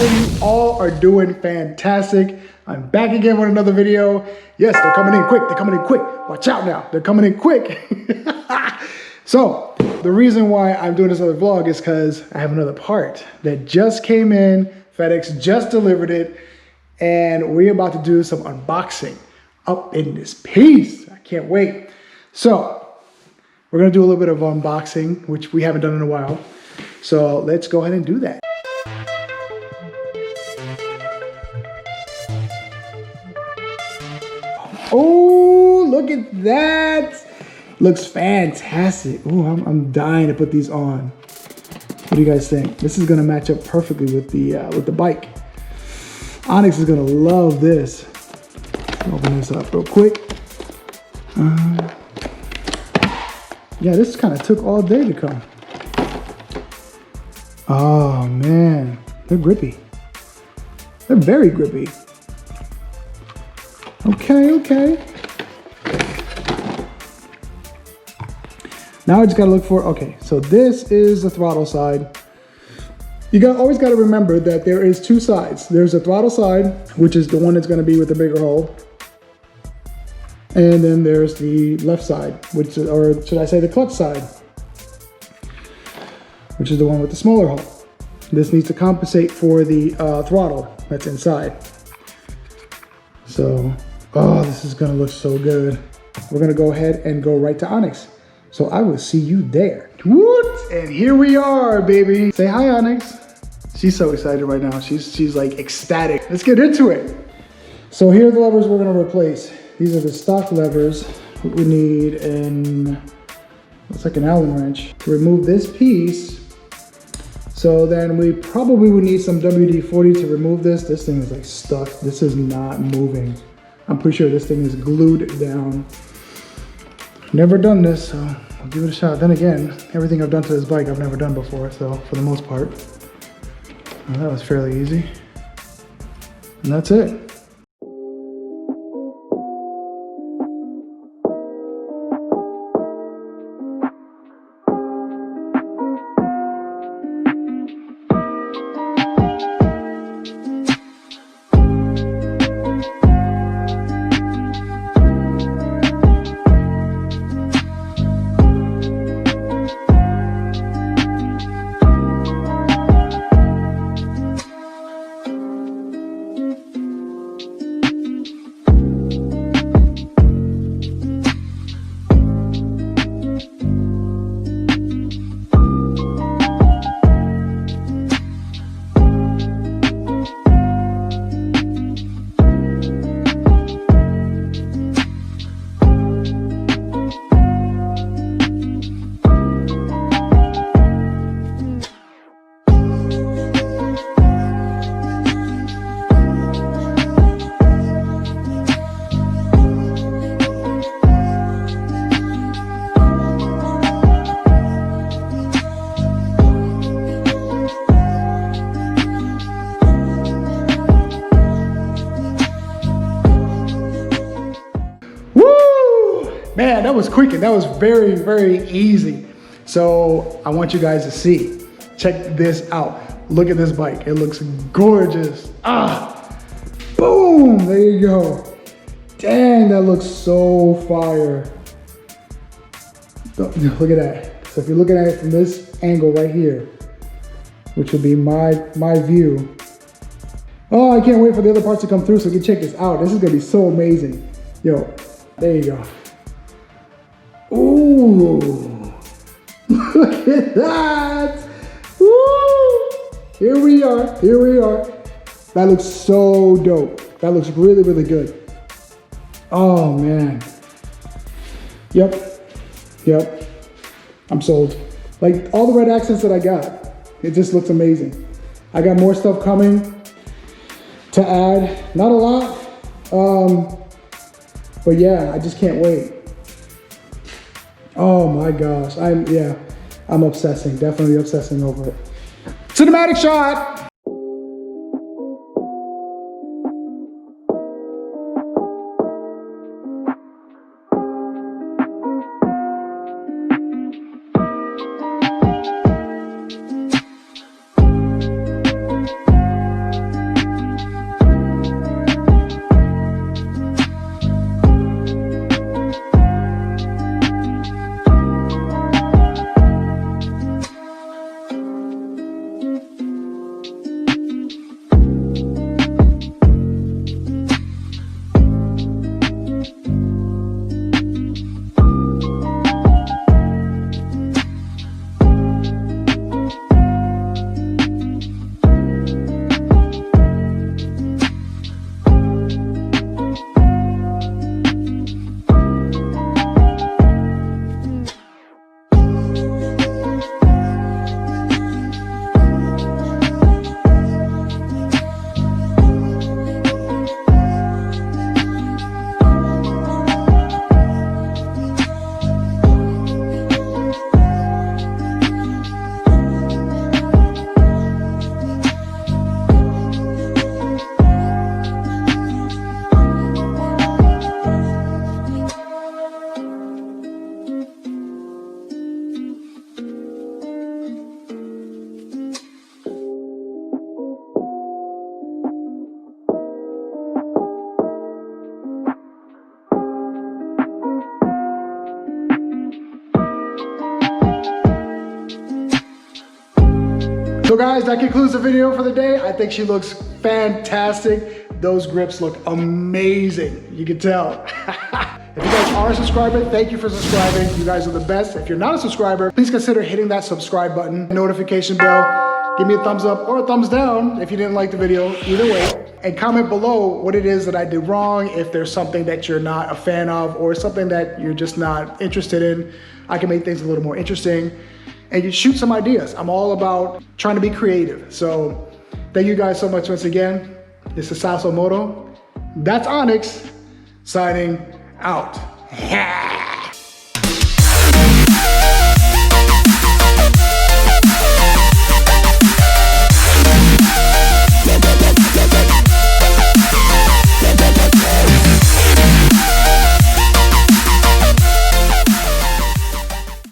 hopefully you all are doing fantastic. I'm back again with another video. Yes, they're coming in quick. They're coming in quick. Watch out now. They're coming in quick. So the reason why I'm doing this other vlog is because I have another part that just came in. FedEx just delivered it. And we're about to do some unboxing up in this piece. I can't wait. So we're going to do a little bit of unboxing, which we haven't done in a while. So let's go ahead and do that. Oh, look at that. Looks fantastic. Oh, I'm dying to put these on. What do you guys think? This is gonna match up perfectly with the bike. Onyx is gonna love this. Open this up real quick. Yeah, this kind of took all day to come. Oh man, they're grippy. They're very grippy. Okay. Now I just gotta look for, okay, so this is the throttle side. You always gotta remember that there is two sides. There's a throttle side, which is the one that's gonna be with the bigger hole. And then there's the left side, which, or should I say the clutch side, which is the one with the smaller hole. This needs to compensate for the throttle that's inside. So, oh, this is gonna look so good. We're gonna go ahead and go right to Onyx. So I will see you there. Woot! And here we are, baby. Say hi, Onyx. She's so excited right now. She's like ecstatic. Let's get into it. So here are the levers we're gonna replace. These are the stock levers. What we need, and it's like an Allen wrench to remove this piece. So then we probably would need some WD-40 to remove this. This thing is like stuck. This is not moving. I'm pretty sure this thing is glued down. Never done this, so I'll give it a shot. Then again, everything I've done to this bike I've never done before, so for the most part. Well, that was fairly easy. And that's it. Man, that was quick and that was very, very easy. So I want you guys to see. Check this out. Look at this bike. It looks gorgeous. Boom, there you go. Dang, that looks so fire. Look at that. So if you're looking at it from this angle right here, which would be my view. Oh, I can't wait for the other parts to come through so you can check this out. This is gonna be so amazing. Yo, there you go. Ooh, look at that. Woo! Here we are. That looks so dope. That looks really, really good. Oh man. Yep. I'm sold. Like all the red accents that I got, it just looks amazing. I got more stuff coming to add. Not a lot, but yeah, I just can't wait. Oh my gosh, I'm obsessing, definitely obsessing over it. Cinematic shot! guys, that concludes the video for the day. I think she looks fantastic. Those grips look amazing. You can tell. If you guys are a subscriber, thank you for subscribing. You guys are the best. If you're not a subscriber, please consider hitting that subscribe button, notification bell. Give me a thumbs up or a thumbs down if you didn't like the video, either way. And comment below what it is that I did wrong, if there's something that you're not a fan of or something that you're just not interested in. I can make things a little more interesting. And you shoot some ideas. I'm all about trying to be creative. So thank you guys so much once again. This is Sasso Moto. That's Onyx signing out.